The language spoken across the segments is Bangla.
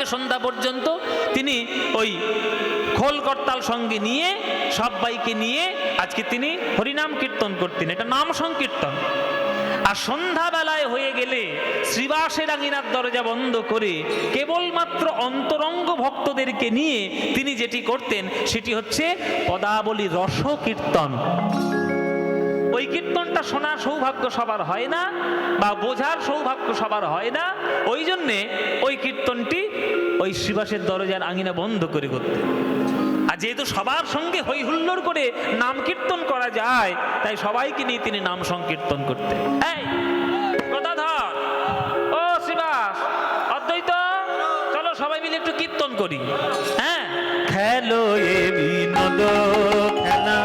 থেকে সন্ধ্যা পর্যন্ত তিনি ওই খোল করতাল সঙ্গে নিয়ে সবাইকে নিয়ে আজকে তিনি হরিনাম কীর্তন করতেন, এটা নাম সংকীর্তন। আর সন্ধ্যাবেলায় হয়ে গেলে শ্রীবাসের আঙিনার দরজা বন্ধ করে কেবলমাত্র অন্তরঙ্গ ভক্তদেরকে নিয়ে তিনি যেটি করতেন সেটি হচ্ছে পদাবলী রস কীর্তন। ওই কীর্তনটা শোনার সৌভাগ্য সবার হয় না বা বোঝার সৌভাগ্য সবার হয় না, ওই জন্যে ওই কীর্তনটি ওই শ্রীবাসের দরজার আঙিনা বন্ধ করে করতেন। আর যেহেতু সবার সঙ্গে হই হুল্লোড় করে নাম কীর্তন করা যায়, তাই সবাইকে নিয়ে তিনি নাম সংকীর্তন করতেন। এই কথাধর, ও শ্রীবাস, অদ্বৈত, চলো সবাই মিলে একটু কীর্তন করি। হ্যাঁ, খেলো এ বিনোদ খেলা,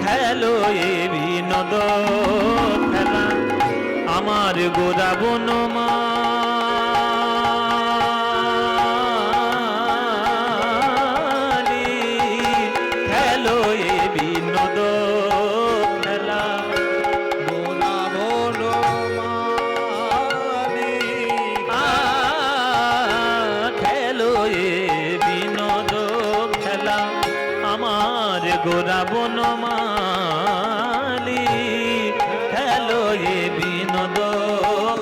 খেলো এ বিনোদ খেলা, আমার গোরা বনমা গোরা বনমালী, খেলো এ বিনোদ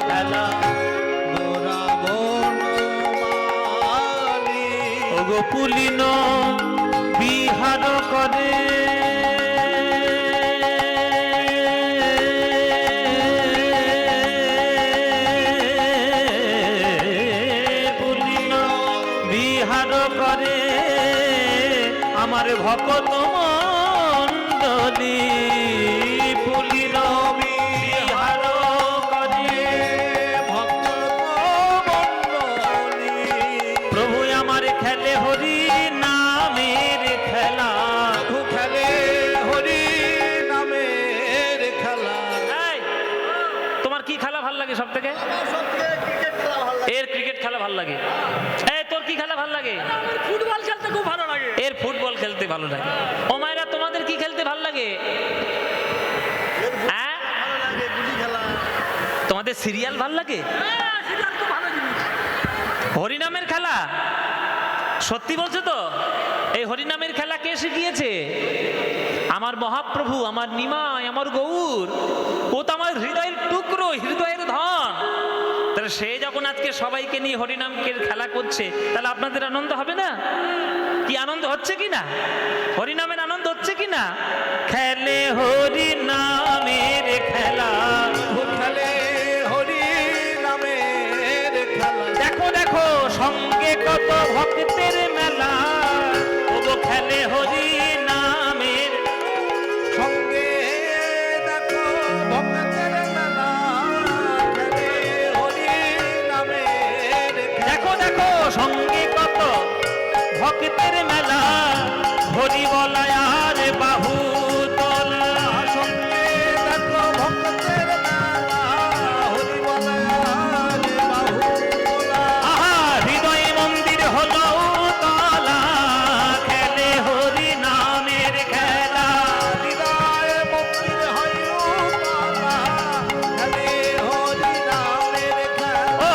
খেলা, গোরা বনমালী। ওগো পুলিন বিহার করে পুলিন বিহার করে আমার ভকত মণ্ডলী, পুলিন বিহার করে ভক্ত মণ্ডলী। প্রভু আমার খেলে হরি নামের খেলা, খেলে হরি নামের খেলা। তোমার কি খেলা ভাল লাগে সব থেকে? এর ক্রিকেট খেলা ভাল লাগে। তোর কি খেলা ভাল লাগে? ফুটবল খেলতে খুব ভালো লাগে। এর ফুটবল খেলতে ভালো লাগে। ও মায়েরা, তোমাদের কি খেলতে ভাল লাগে? হ্যাঁ, তোমাদের সিরিয়াল ভাল লাগে? হরিনামের খেলা? সত্যি বলছো তো? এই হরিনামের খেলা কে শিখিয়েছে? আমার মহাপ্রভু, আমার নিমাই, আমার গৌর। ও তো আমার হৃদয়ের টুকরো, হৃদয়ের ধন। তাহলে সে যখন আজকে সবাইকে নিয়ে হরিনামের খেলা করছে, তাহলে আপনাদের আনন্দ হবে না? কি আনন্দ হচ্ছে কি না? হরিনামের আনন্দ হচ্ছে কি না? খেলে হরি নামের খেলা, খেলে হরি নামের খেলা। দেখো দেখো সঙ্গে কত ভক্তের মেলা, ওগো খেলে হরি নামের সঙ্গে, দেখো ভক্তের মেলা, খেলে হরি নামের। দেখো দেখো সঙ্গে কত ভক্তের মেলা, হরি বলায় আর বাহু তোলা। সঙ্গে দেখো ভক্তের মেলা, হরি বলায় আর বাহু তোলা। আহা, হৃদয় মন্দির হলো তলা, খেলে হরি নামের খেলা। হৃদয় মন্দির হলো তলা, খেলে হরি নামের খেলা। ও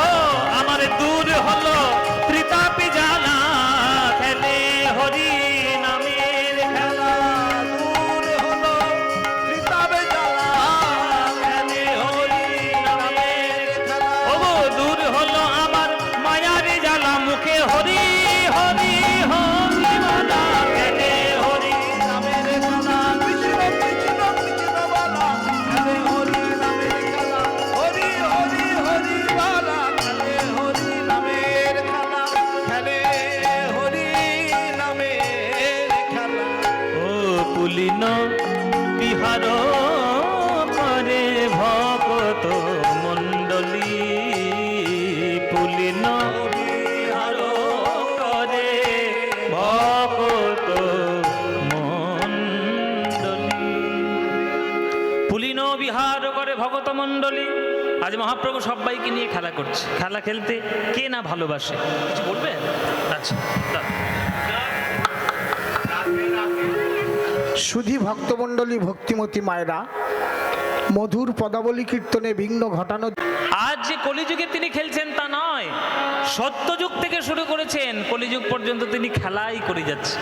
আমার দূর হলো ত্রিতাপি জানা, খেলে হরি নামের খেলা। দূর হলো ত্রিতাপে জ্বালা, খেলে হরি নামের খেলা। ওগো দূর হলো আমার মায়ারি জ্বালা, মুখে হরি হরি হরি বলা, খেলে হরি নামের খেলা। কৃষ্ণ কৃষ্ণ কৃষ্ণ বলা, খেলে হরি নামের খেলা। হরি হরি হরি বলা, খেলে হরি নামের খেলা। খেলে হরি নামের খেলা। ও পুলিন বিহার করে ভকত মণ্ডলী, পুলিন বিহার করে ভকত মণ্ডলী। পুলিন বিহার করে ভকত মণ্ডলী। আজ মহাপ্রভু সবাইকে নিয়ে খেলা করছে। খেলা খেলতে কে না ভালোবাসে? কিছু বলবেন? আচ্ছা, সুধী ভক্তমণ্ডলী, ভক্তিমতী মায়েরা, মধুর পদাবলী কীর্তনে বিঘ্ন ঘটানো। আজ যে কলিযুগে তিনি খেলছেন তা নয়, সত্যযুগ থেকে শুরু করেছেন, কলিযুগ পর্যন্ত তিনি খেলাই করে যাচ্ছে।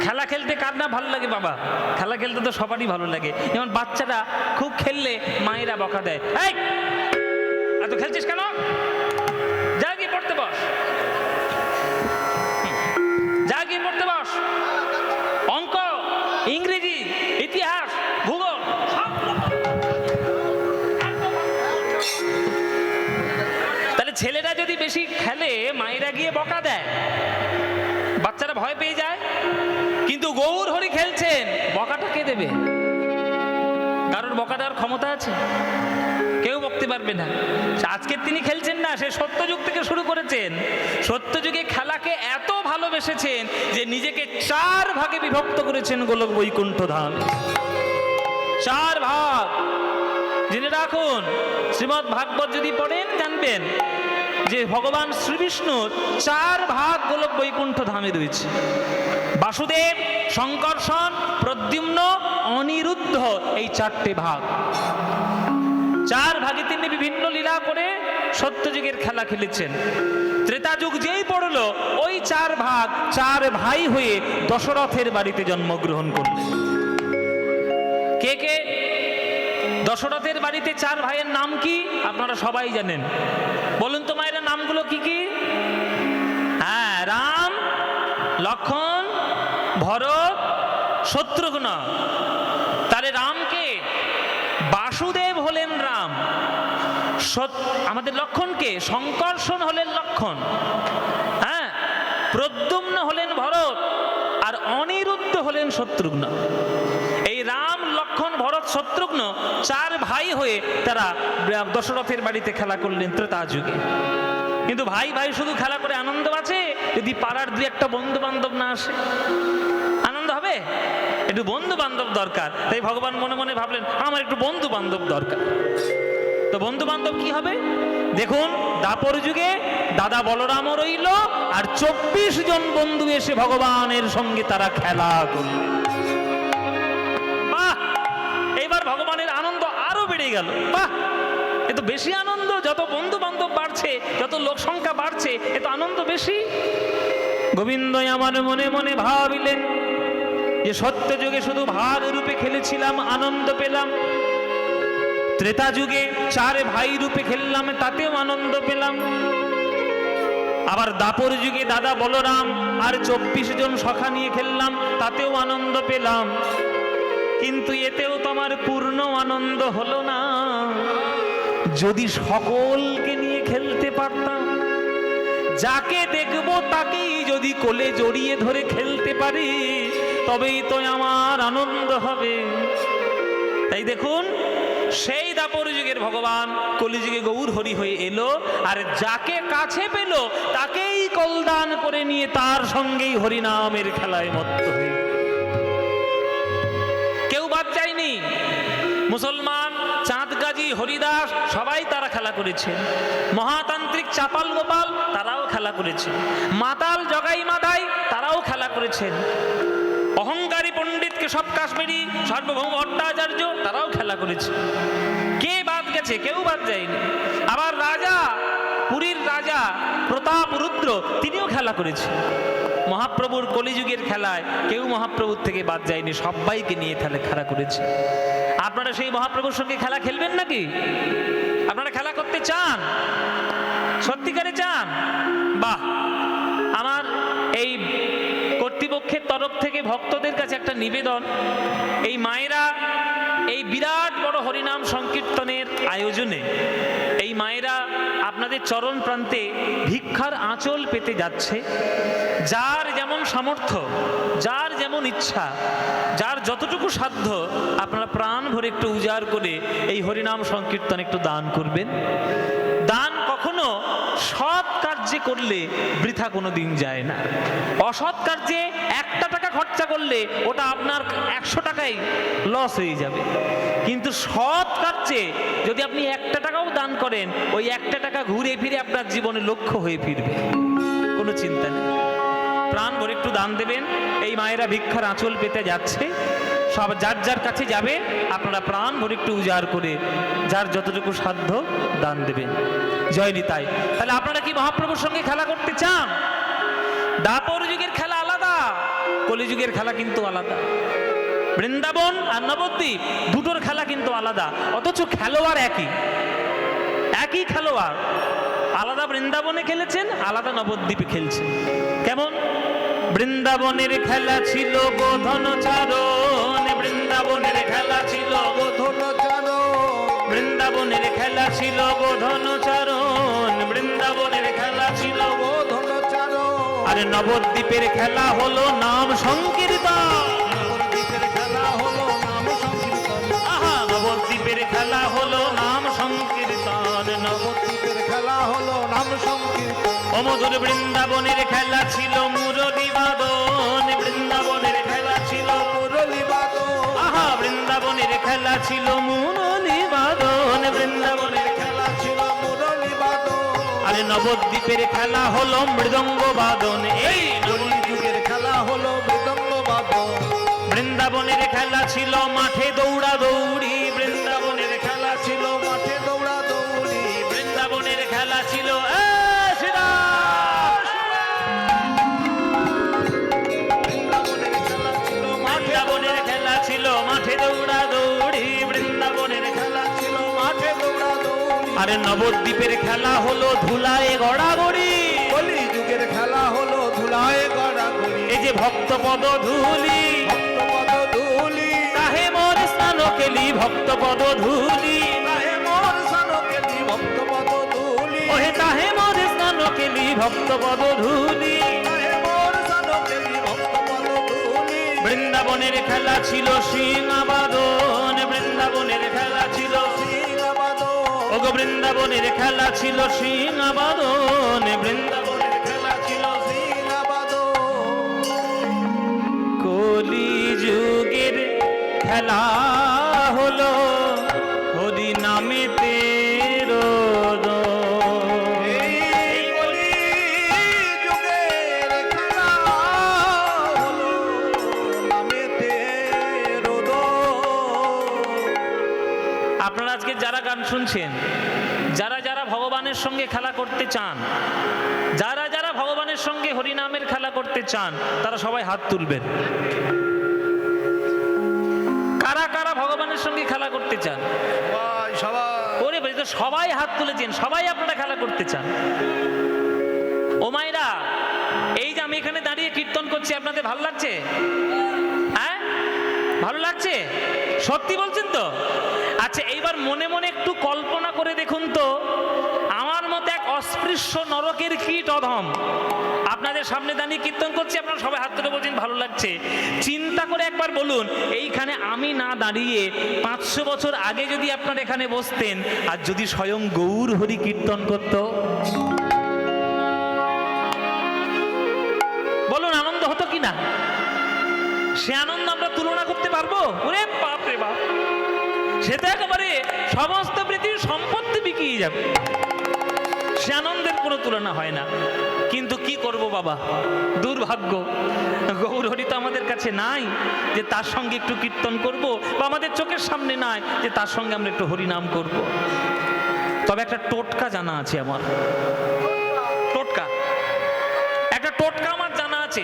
খেলা খেলতে কার না ভালো লাগে বাবা? খেলা খেলতে তো সবারই ভালো লাগে। যেমন বাচ্চারা খুব খেললে মায়েরা বকা দেয়, এই এত খেলছিস কেন, যা গিয়ে পড়তে বস, যা গিয়ে পড়তে বস, অঙ্ক, ইংরেজি, ইতিহাস, ভূগোল সব। তাহলে ছেলেরা যদি বেশি খেলে মায়েরা গিয়ে বকা দেয়, বাচ্চারা ভয় পেয়ে যায়। কিন্তু গৌর হরি খেলছেন, বকাটা কে দেবে? কারোর বকা দেওয়ার ক্ষমতা আছে? কেউ বকতে পারবে না। আজকে তিনি খেলছেন না, সে সত্যযুগ থেকে শুরু করেছেন। সত্যযুগে খেলাকে এত ভালোবেসেছেন যে নিজেকে 4 ভাগে বিভক্ত করেছেন গোলক বৈকুণ্ঠ ধাম। 4 ভাগ। জেনে রাখুন, শ্রীমদ্ ভাগবত যদি পড়েন জানবেন যে ভগবান শ্রীবিষ্ণুর 4 ভাগ গোলক বৈকুণ্ঠ ধামে রয়েছে। বাসুদেব, শঙ্কর্ষণ, প্রদ্যুম্ন, অনিরুদ্ধ, এই 4টে ভাগ। 4 ভাগে তিনি বিভিন্ন লীলা করে সত্যযুগের খেলা খেলেছেন। ত্রেতা যুগ যেই পড়লো, ওই 4 ভাগ 4 ভাই হয়ে দশরথের বাড়িতে জন্মগ্রহণ করলেন। কে কে? দশরথের বাড়িতে 4 ভাইয়ের নাম কি আপনারা সবাই জানেন। বলুন তো মায়েরা, নামগুলো কি কি? হ্যাঁ, রাম, লক্ষ্মণ, ভরত, শত্রুঘ্ন। তাহলে রামকে বাসুদেব হলেন রাম, আমাদের লক্ষ্মণকে শঙ্কর্ষণ হলেন লক্ষ্মণ, হ্যাঁ, প্রদ্যুম্ন হলেন ভরত, আর অনিরুদ্ধ হলেন শত্রুঘ্ন। এই রাম, লক্ষ্মণ, ভরত, শত্রুঘ্ন 4 ভাই হয়ে তারা দশরথের বাড়িতে খেলা করলেন ত্রেতা যুগে। কিন্তু ভাই ভাই শুধু খেলা করে আনন্দ আছে? যদি পাড়ার 2-1টা বন্ধু বান্ধব না আসে, আনন্দ হবে? একটু বন্ধু বান্ধব দরকার। তাই ভগবান মনে মনে ভাবলেন, আমার একটু বন্ধু বান্ধব দরকার। তো বন্ধু বান্ধব কি হবে? দেখুন, দাপর যুগে দাদা বলরামও রইল, আর 24 জন বন্ধু এসে ভগবানের সঙ্গে তারা খেলা করল। বাহ, এইবার ভগবানের আনন্দ আরো বেড়ে গেল। বাহ, এ তো বেশি আনন্দ। যত বন্ধু বান্ধব বাড়ছে, যত লোক সংখ্যা বাড়ছে, এ তো আনন্দ বেশি। গোবিন্দ আমার মনে মনে ভাবিলেন যে সত্য যুগে শুধু ভাগ রূপে খেলেছিলাম, আনন্দ পেলাম। ত্রেতা যুগে 4 ভাই রূপে খেললাম, তাতেও আনন্দ পেলাম। আবার দাপর যুগে দাদা বলরাম আর 24 জন সখা নিয়ে খেললাম, তাতেও আনন্দ পেলাম। কিন্তু এতেও তো আমার পূর্ণ আনন্দ হলো না। যদি সকলকে নিয়ে খেলতে পারতাম, যাকে দেখবো তাকেই যদি কোলে জড়িয়ে ধরে খেলতে পারি, তবেই তো আমার আনন্দ হবে। তাই দেখুন, সেই দাপর যুগের ভগবান কলিযুগে গৌর হরি হয়ে এলো, আর যাকে কাছে পেল তাকেই কলদান করে নিয়ে তার সঙ্গেই হরিনামের খেলায় মত্ত হয়ে। কেউ বাদ যায়নি। মুসলমান, চাঁদগাজী, হরিদাস সবাই তারা খেলা করেছে। মহাতান্ত্রিক চাপাল গোপাল তারাও খেলা করেছে। মাতাল জগাই মাদাই তারাও খেলা করেছেন। অহংকারী পণ্ডিত কেশব কাশ্মীরি, সার্বভৌম ভট্টাচার্য তারাও খেলা করেছে। কে বাদ গেছে? কেউ বাদ যায়নি। আবার রাজা, পুরীর রাজা প্রতাপ রুদ্র, তিনিও খেলা করেছে। মহাপ্রভুর কলিযুগের খেলায় কেউ মহাপ্রভুর থেকে বাদ যায়নি, সবাইকে নিয়ে খেলা করেছে। আপনারা সেই মহাপ্রভুর সঙ্গে খেলা খেলবেন নাকি? আপনারা খেলা করতে চান? সত্যিকারে চান? বাহ, আমার এই কর্তৃপক্ষের তরফ থেকে ভক্তদের কাছে একটা নিবেদন। এই মায়েরা এই বিরাট বড় হরিনাম সংকীর্তনের আয়োজনে এই মায়েরা আপনাদের চরণ প্রান্তে ভিক্ষার আঁচল পেতে যাচ্ছে। যার যেমন সামর্থ্য, যার যেমন ইচ্ছা, যার যতটুকু সাধ্য, আপনারা প্রাণ ভরে একটু উজাড় করে এই হরিনাম সংকীর্তন একটু দান করবেন। দান কখনো সৎ কার্যে করলে বৃথা কোনো দিন যায় না। অসৎ কার্যে 1টা টাকা খরচা করলে ওটা আপনার 100 টাকাই লস হয়ে যাবে। কিন্তু সৎ কার্যে যদি আপনি 1টা টাকাও দান করেন, ওই 1টা টাকা ঘুরে ফিরে আপনার জীবনে লক্ষ্য হয়ে ফিরবে, কোনো চিন্তা নেই। প্রাণ ভরে একটু দান দেবেন। এই মায়েরা ভিক্ষার আঁচল পেতে যাচ্ছে। সব যার যার কাছে যাবে, আপনারা প্রাণ ভরে একটু উজাড় করে যার যতটুকু সাধ্য দান দেবেন। জয় নিতাই। তাহলে আপনারা কি মহাপ্রভুর সঙ্গে খেলা করতে চান? দাপর যুগের খেলা আলাদা, কলিযুগের খেলা কিন্তু আলাদা। বৃন্দাবন আর নবদ্বীপ দুটোর খেলা কিন্তু আলাদা, অথচ খেলোয়াড় একই, একই খেলোয়াড়। আলাদা বৃন্দাবনে খেলেছেন, আলাদা নবদ্বীপে খেলছেন। কেমন? বৃন্দাবনের খেলা ছিল গোধন চারণ, বৃন্দাবনের খেলা ছিল গোধন চারণ, বৃন্দাবনের খেলা ছিল গোধন চারণ, বৃন্দাবনের খেলা ছিল গোধন চারণ। আর নবদ্বীপের খেলা হলো নাম সংকীর্তন। নবদ্বীপের খেলা হলো নাম সংকীর্তন। আহা, নবদ্বীপের খেলা হলো নাম সংকীর্তন। নবদ্বীপের খেলা হলো নাম সংকীর্তন। অমধুর বৃন্দাবনের খেলা ছিল মুরলী বাদন, বৃন্দাবনের খেলা ছিল মুরলী বাদন। আহা, বৃন্দাবনের খেলা ছিল মুরলী বাদন, বৃন্দাবনের খেলা ছিল মুরলী বাদন। আরে নবদ্বীপের খেলা হলো মৃদঙ্গ বাদন। এই কলিযুগের খেলা হলো মৃদঙ্গ বাদন। বৃন্দাবনের খেলা ছিল মাঠে দৌড়া দৌড়ি, বৃন্দাবনের খেলা ছিল মাঠে দৌড়া দৌড়ি। বৃন্দাবনের খেলা ছিল বৃন্দাবনের খেলা ছিল মাঠে বৃন্দাবনের খেলা ছিল মাঠে দৌড়া দৌড়ি, বৃন্দাবনের খেলা ছিল মাঠে দৌড়া দৌড়ি। আরে নবদ্বীপের খেলা হলো ধুলায় গড়াগড়ি। কলিযুগের খেলা হলো ধুলায় গড়াগড়ি। এই যে ভক্তপদ ধুলি, ভক্তপদ ধুলি। তাহে মোর স্নান কেলি ভক্তপদ ধুলি, তাহে মোর সানকেলি ভক্তপদ ধুলি। ওহে তাহে মোর স্নান কেলি ভক্তপদ ধুলি। তাহে মোর সানকেলি ভক্তপদ ধুলি। বৃন্দাবনের খেলা ছিল সিংহাবাদন, বৃন্দাবনের খেলা ছিল সিংহাবাদন। ওগো বৃন্দাবনের খেলা ছিল সিংহাবাদন, বৃন্দাবনের খেলা ছিল সিংহাবাদন। কলিযুগের খেলা হলো হরি নামেতে রোদন। এই কলিযুগের খেলা হলো নামেতে রোদন। আপনারা আজকে যারা গান শুনছেন, যারা যারা ভগবানের সঙ্গে খেলা করতে চান, যারা যারা ভগবানের সঙ্গে হরিনামের খেলা করতে চান, তারা সবাই হাত তুলবেন। কারা কারা ভগবানের সঙ্গে খেলা করতে চান? ওরে ভাই, তো সবাই হাত তুলেছেন, সবাই আপনারা খেলা করতে চান। ও মায়েরা, এই যে আমি এখানে দাঁড়িয়ে কীর্তন করছি, আপনাদের ভালো লাগছে? হ্যাঁ, ভালো লাগছে? সত্যি বলছেন তো? আচ্ছা, এইবার মনে মনে একটু কল্পনা করে দেখুন তো, আমার মতো এক অস্পৃশ্য নরকের কীট অধম আপনাদের সামনে দাঁড়িয়ে কীর্তন করছি, আপনারা সবাই হাত তুলে বলছেন ভালো লাগছে। চিন্তা করে একবার বলুন, এইখানে আমি না দাঁড়িয়ে 500 বছর আগে যদি আপনারা এখানে বসতেন, আর যদি স্বয়ং গৌর হরি কীর্তন করত, বলুন আনন্দ হতো কি না? সে আনন্দ আমরা তুলনা করতে পারবো? ওরে বাপ রে বাপ, সেটা একেবারে সমস্ত পৃথিবীর সম্পত্তি বিকিয়ে যাবে। সে আনন্দের কোনো তুলনা হয় না। কিন্তু কি করব বাবা, দুর্ভাগ্য, গৌর হরি তো আমাদের কাছে নাই যে তার সঙ্গে একটু কীর্তন করব, বা আমাদের চোখের সামনে নাই যে তার সঙ্গে আমরা একটু হরিনাম করব। তবে একটা টোটকা জানা আছে আমার, একটা টোটকা আমার জানা আছে।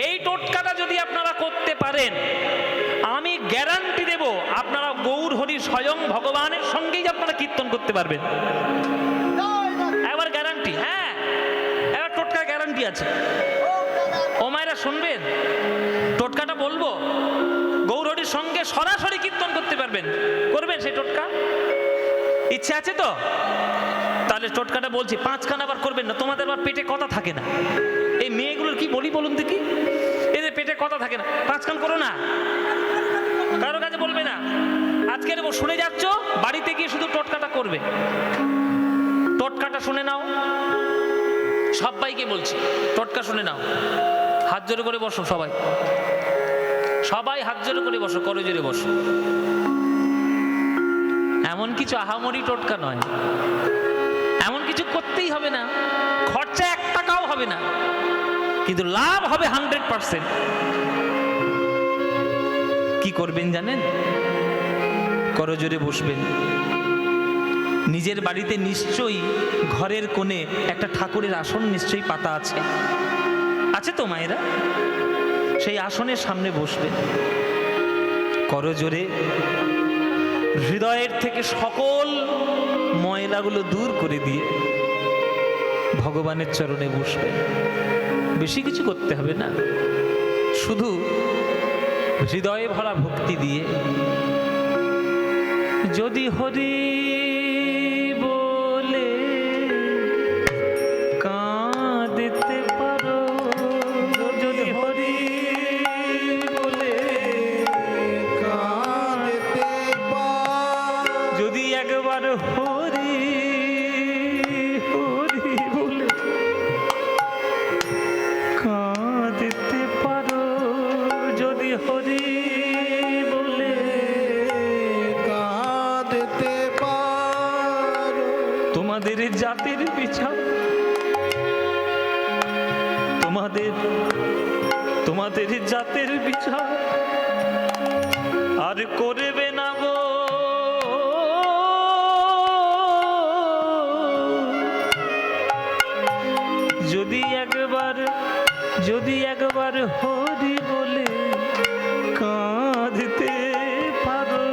এই টোটকাটা যদি আপনারা করতে পারেন, আমি গ্যারান্টি দেব আপনারা গৌর হরি স্বয়ং ভগবানের সঙ্গেই আপনারা কীর্তন করতে পারবেন। একবার গ্যারান্টি, হ্যাঁ, এবার টোটকার গ্যারান্টি আছে। ও মায়েরা শুনবেন, টোটকাটা বলবো, গৌর হরির সঙ্গে সরাসরি কীর্তন করতে পারবেন। করবেন সেই টোটকা? ইচ্ছে আছে তো? তাহলে টোটকাটা বলছি, 5 কান আবার করবেন না, তোমাদের আবার পেটে কথা থাকে না। এই মেয়েগুলোর কি বলি বলুন দেখি, এদের পেটে কথা থাকে না, 5 কান করো না, কারো কাছে বলবে না। আজকে শুনে যাচ্ছ, বাড়িতে গিয়ে শুধু টোটকাটা করবে। টোটকাটা শুনে নাও, সবাইকে বলছি, টোটকা শুনে নাও। হাত জোরে করে বসো, সবাই সবাই হাত জোরে করে বসো, করো জোরে বসো। এমন কিছু আহামরি টোটকা নয়, এমন কিছু করতেই হবে না, খরচা 1 টাকাও হবে না, কিন্তু লাভ হবে 100%। কি করবেন জানেন? করজোরে বসবেন। নিজের বাড়িতে নিশ্চয়ই ঘরের কোণে একটা ঠাকুরের আসন নিশ্চয়ই পাতা আছে, আছে তো মায়েরা? সেই আসনের সামনে বসবেন। করজোরে হৃদয়ের থেকে সকল ময়লাগুলো দূর করে দিয়ে ভগবানের চরণে বসবেন। বেশি কিছু করতে হবে না, শুধু হৃদয়ে ভরা ভক্তি দিয়ে যদি হরি বলে কাঁদতে পারো, যদি হরি বলে কাঁদতে পারো, যদি একবার হরি হরি বলে কাঁদতে পারো, যদি হরি বলে কাঁদতে পারো, তোমাদের জাতির বিচার, তোমাদের জাতের বিচার আর করবে না গো। যদি একবার হরি বলে কাঁদতে পারো,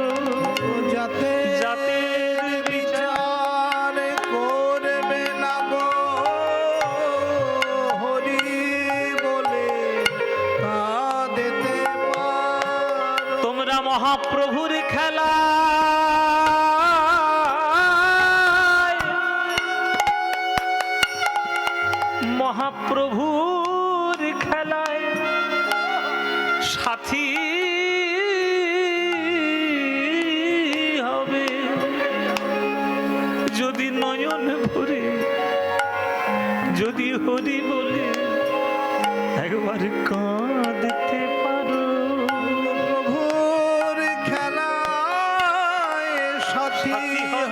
যাতে জাতের বিচার করবে না গো, হরি বলে কাঁদতে পারো। তোমরা মহাপ্রভুর খেলা মহাপ্রভুর খেলায় সাথী হবে, যদি নয়ন ভরে যদি হরি বলে একবার কাঁদতে পারো। প্রভুর খেলায় সাথী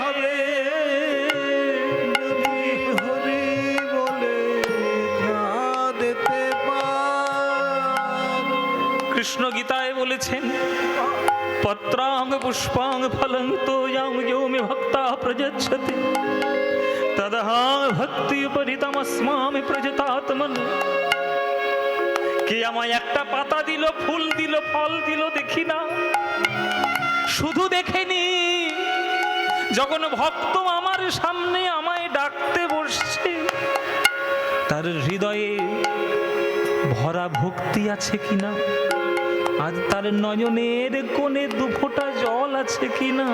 হবে, যদি হরি বলে কাঁদতে পারো। কৃষ্ণ গীতায় বলেছেন, পত্রাং পুষ্পাং ফলং তোয়াং যো মে ভক্তা প্রযচ্ছতি তদহাং ভক্তি পরিতমস্মামি প্রজতাত্মন। কে আমায় একটা পাতা দিল, ফুল দিল, ফল দিল দেখি না, শুধু দেখেনি যখন ভক্ত আমার সামনে আমায় ডাকতে বসছে তার হৃদয়ে ভরা ভক্তি আছে কিনা, আর তার নয়নের কোণে দুফোঁটা জল আছে কিনা।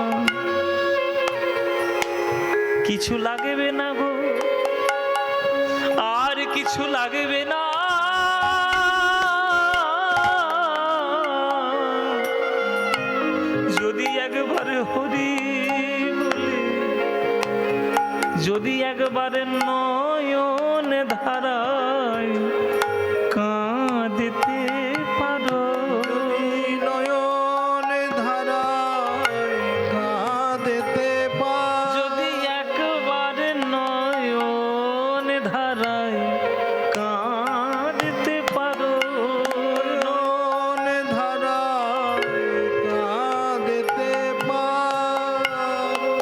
কিছু লাগবে না গো, আর কিছু লাগবে না, যদি একবার হরি বলে, যদি একবার নয়ন ধারায় কাঁদতে পারো, নয়ন ধারায় কাঁদতে পারো, যদি একবার নয়ন ধারায় কাঁদতে পারো, নয়ন ধারায় কাঁদতে পারো।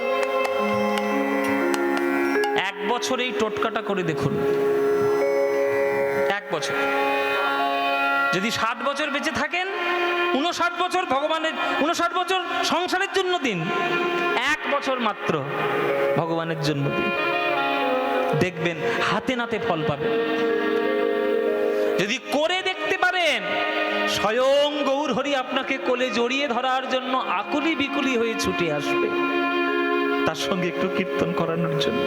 এক বছর এই টোটকাটা করে দেখুন। এক বছর, যদি 60 বছর বেঁচে থাকেন, 59 বছর ভগবানের, 59 বছর সংসারের জন্য দিন, 1 বছর মাত্র ভগবানের জন্য দিন, দেখবেন হাতে নাতে ফল পাবেন। যদি করে দেখতে পারেন, স্বয়ং গৌর হরি আপনাকে কোলে জড়িয়ে ধরার জন্য আকুলি বিকুলি হয়ে ছুটে আসবে, তার সঙ্গে একটু কীর্তন করানোর জন্য।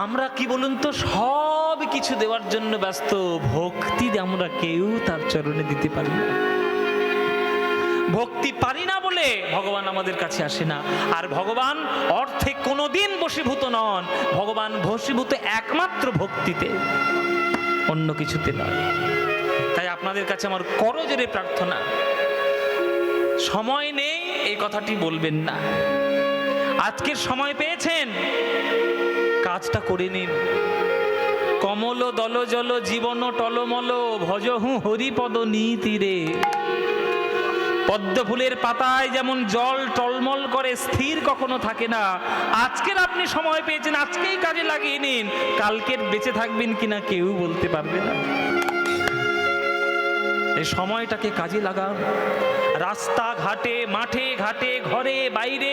আমরা কি বলুন তো, সব কিছু দেওয়ার জন্য ব্যস্ত, ভক্তি আমরা কেউ তার চরণে দিতে পারি না। ভক্তি পারি না বলে ভগবান আমাদের কাছে আসে না। আর ভগবান অর্থে কোনোদিন বশীভূত নন, ভগবান বশীভূত একমাত্র ভক্তিতে, অন্য কিছুতে নয়। তাই আপনাদের কাছে আমার করজোরে প্রার্থনা, সময় নেই এই কথাটি বলবেন না। আজকের সময় পেয়েছেন, কাজটা করে নিন। কমল দল জল জীবন টলমল ভজহু হরিপদ নীতিরে। পদ্ম ফুলের পাতায় যেমন জল টলমল করে স্থির কখনো থাকে না, আজকের আপনি সময় পেয়েছেন, আজকেই কাজে লাগিয়ে নিন, কালকের বেঁচে থাকবেন কিনা কেউ বলতে পারবে না। এই সময়টাকে কাজে লাগান। রাস্তা ঘাটে, মাঠে ঘাটে, ঘরে বাইরে,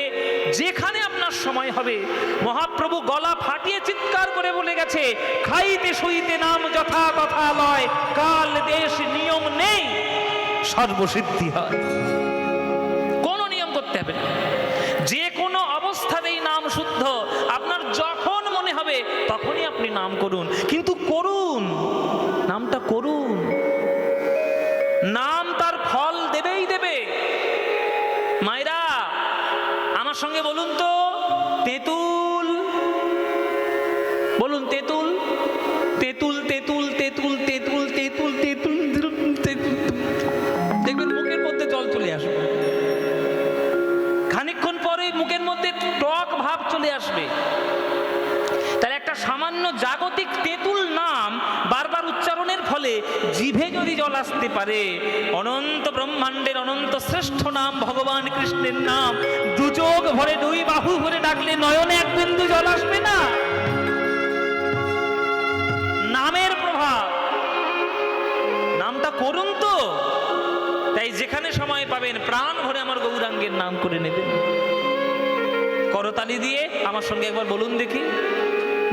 যেখানে আপনার সময় হবে, মহাপ্রভু গলা ফাটিয়ে চিৎকার করে বলে গেছে, খাইতে শুইতে নাম যথা তথা লয়, কাল দেশ নিয়ম নেই, সর্বসিদ্ধি হয়। কোনো নিয়ম করতে হবে না, যে কোনো অবস্থাতেই নাম শুদ্ধ। আপনার যখন মনে হবে তখনই আপনি নাম করুন, কিন্তু করুন, নামটা করুন। নাম তার ফল দেবেই দেবে। মায়েরা আমার সঙ্গে বলুন তো, তেঁতুল বলুন, তেঁতুল তেঁতুল তেঁতুল তেঁতুল তেঁতুল তেঁতুল তেঁতুল তেঁতুল, দেখবেন মুখের মধ্যে জল চলে আসবে, খানিকক্ষণ পরে মুখের মধ্যে টক ভাব চলে আসবে। তাহলে একটা সামান্য জাগতিক তেঁতুল নাম বারবার উচ্চারণের ফলে জিভে যদি জল আসতে পারে, অনন্ত ব্রহ্মাণ্ডের অনন্ত শ্রেষ্ঠ নাম ভগবান কৃষ্ণের নাম দু চোখ ভরে, দুই বাহু ভরে ডাকলে নয়নে এক বিন্দু জল আসবে না? নামের প্রভাব, নামটা করুন তো। তাই যেখানে সময় পাবেন প্রাণ ভরে আমার গৌরাঙ্গের নাম করে নেবেন। করতালি দিয়ে আমার সঙ্গে একবার বলুন দেখি,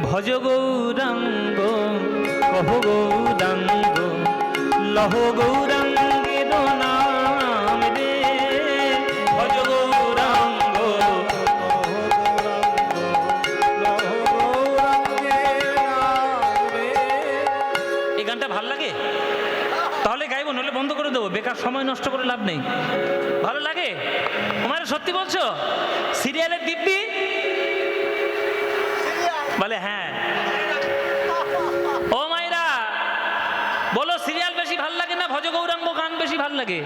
ভজ গৌরাঙ্গ কহ গৌরাঙ্গ লহ গৌরাঙ্গের নাম রে, ভজ গৌরাঙ্গ। এই গানটা ভাল লাগে? তাহলে গাইব, নইলে বন্ধ করে দেবো, বেকার সময় নষ্ট করে লাভ নেই। ভালো লাগে? আমার সত্যি বলছো? সিরিয়ালের দিব্যি বলে হ্যাঁ। ও মায়েরা বলো, সিরিয়াল বেশি ভাল লাগে না ভজ গৌরাঙ্গ গান বেশি ভাল লাগে?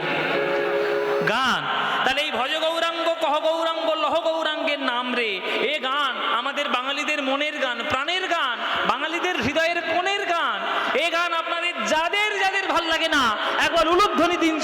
গান। তাহলে এই ভজ গৌরাঙ্গ কহ গৌরাঙ্গ লহ গৌরাঙ্গের নাম রে, এ গান আমাদের বাঙালিদের মনের গান, প্রাণের গান, বাঙালিদের হৃদয়ের কোণের গান। এই গান আপনাদের যাদের যাদের ভাল লাগে না, একবার উলুধ্বনি দিন